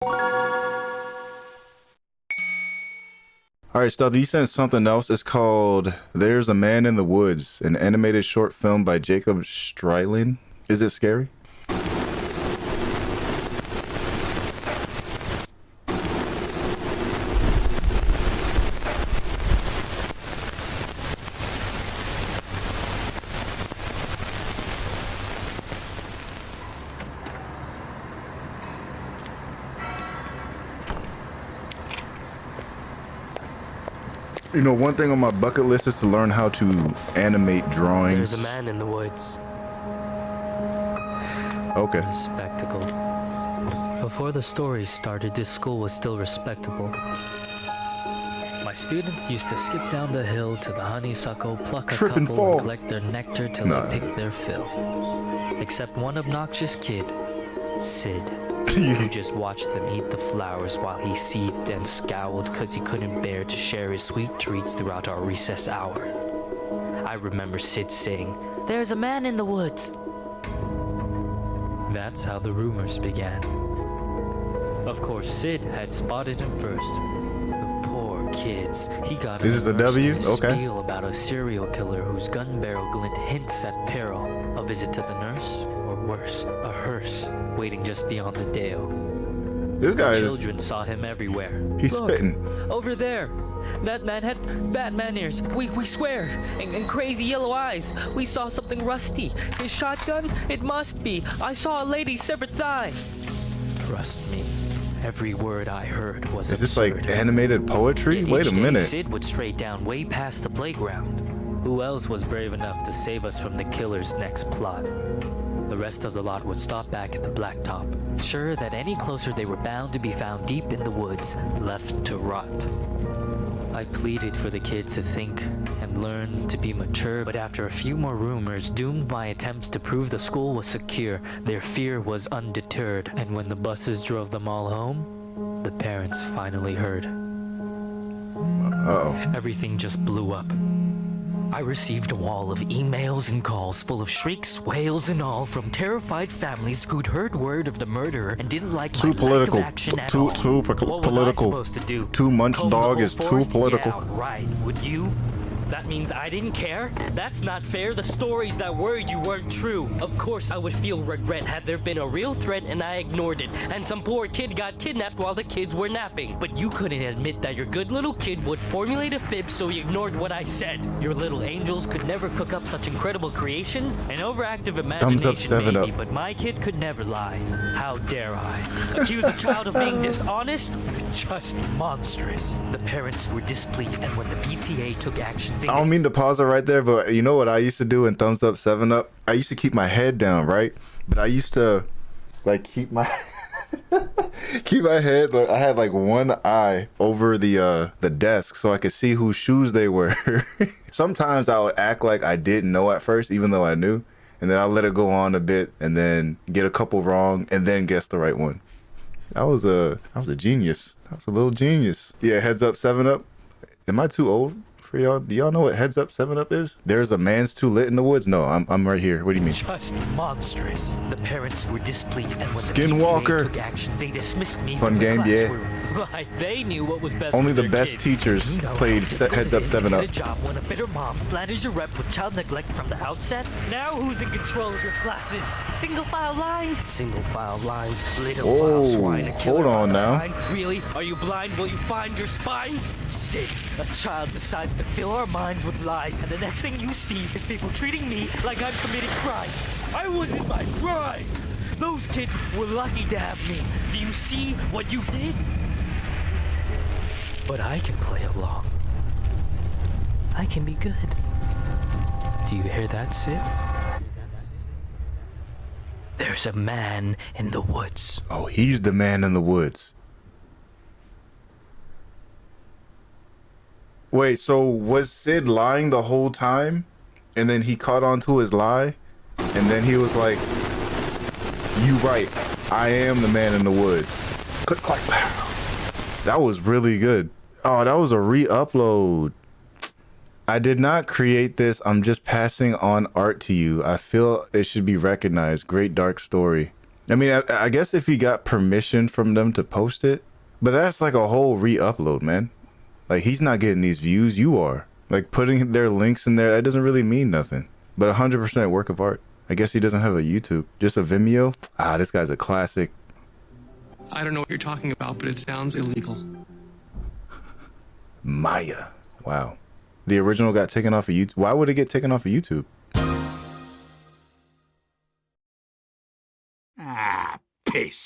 All right, Stealthy, you sent something else. It's called There's a Man in the Woods, an animated short film by Jacob Steilein. Is it scary? You know, one thing on my bucket list is to learn how to animate drawings. There's a man in the woods. Okay. Spectacle. Before the stories started, this school was still respectable. My students used to skip down the hill to the honeysuckle, pluck a couple, and collect their nectar till they picked their fill. Except one obnoxious kid, Sid. Who just watched them eat the flowers while he seethed and scowled because he couldn't bear to share his sweet treats throughout our recess hour. I remember Sid saying, "There's a man in the woods." That's how the rumors began. Of course, Sid had spotted him first. The poor kids. He got This is the W? Okay. Spiel about a serial killer whose gun barrel glint hints at peril. A visit to the nurse, or worse, a hearse, waiting just beyond the dale. This guy is... Children saw him everywhere. He's spitting. Over there. That man had Batman ears. We swear. And crazy yellow eyes. We saw something rusty. His shotgun? It must be. I saw a lady's severed thigh. Trust me. Every word I heard was Is this absurd. like animated poetry? Yet Wait a each day, minute. Sid would stray down way past the playground. Who else was brave enough to save us from the killer's next plot? The rest of the lot would stop back at the blacktop, sure that any closer they were bound to be found deep in the woods, left to rot. I pleaded for the kids to think and learn to be mature, but after a few more rumors doomed my attempts to prove the school was secure, their fear was undeterred, and when the buses drove them all home, the parents finally heard. Uh-oh. Everything just blew up. I received a wall of emails and calls full of shrieks, wails, and all from terrified families who'd heard word of the murderer and didn't like Too my political. lack of action at Too all. What was I political. supposed to do? Too much Comb the dog whole is too forest? political. Yeah, right. Would you? That means I didn't care? That's not fair. The stories that worried you weren't true. Of course I would feel regret had there been a real threat and I ignored it, and some poor kid got kidnapped while the kids were napping. But you couldn't admit that your good little kid would formulate a fib, so you ignored what I said. Your little angels could never cook up such incredible creations. An overactive imagination, Thumbs up, 7 maybe, up. but my kid could never lie. How dare I? Accuse a child of being dishonest? Just monstrous. The parents were displeased, and when the PTA took action, they I don't mean to pause it right there, but you know what I used to do in Thumbs Up 7 Up? I used to keep my head down, right? But I used to like keep my keep my head, like, I had like one eye over the desk so I could see whose shoes they were. Sometimes I would act like I didn't know at first, even though I knew, and then I'll let it go on a bit and then get a couple wrong and then guess the right one. I was a genius. I was a little genius. Yeah, Heads Up 7 Up. Am I too old for y'all? Do y'all know what Heads Up 7 Up is? There's a man's too lit in the woods? No, I'm right here. What do you mean? Just monstrous. The parents were displeased, and when Skinwalker. the PTA took action, they dismissed me Fun from game, the yeah. classroom. Right, they knew what was best Only for the their best kids. teachers You know, played it Heads Up goes 7 in Up. to get a job when a bitter mom slanders your rep with child neglect from the outset. Now who's in control of your classes? Single file lines. Single file lines. Little Oh, file swine. A killer hold on now. behind. Really? Are you blind? Will you find your spines? Sick. A child decides to fill our minds with lies, and the next thing you see is people treating me like I'm committing crimes. I was in my prime. Those kids were lucky to have me. Do you see what you did? But I can play along. I can be good. Do you hear that, Sid? There's a man in the woods. Oh, he's the man in the woods. Wait, so was Sid lying the whole time? And then he caught on to his lie? And then he was like, "You right, I am the man in the woods." Click, clack, pow. That was really good. Oh, that was a re-upload. I did not create this. I'm just passing on art to you. I feel it should be recognized. Great dark story. I mean, I guess if he got permission from them to post it, but that's like a whole re-upload, man. Like, he's not getting these views, you are. Like, putting their links in there, that doesn't really mean nothing. But 100% work of art. I guess he doesn't have a YouTube, just a Vimeo. Ah, this guy's a classic. I don't know what you're talking about, but it sounds illegal. Maya. Wow. The original got taken off of YouTube. Why would it get taken off of YouTube? Ah, piss.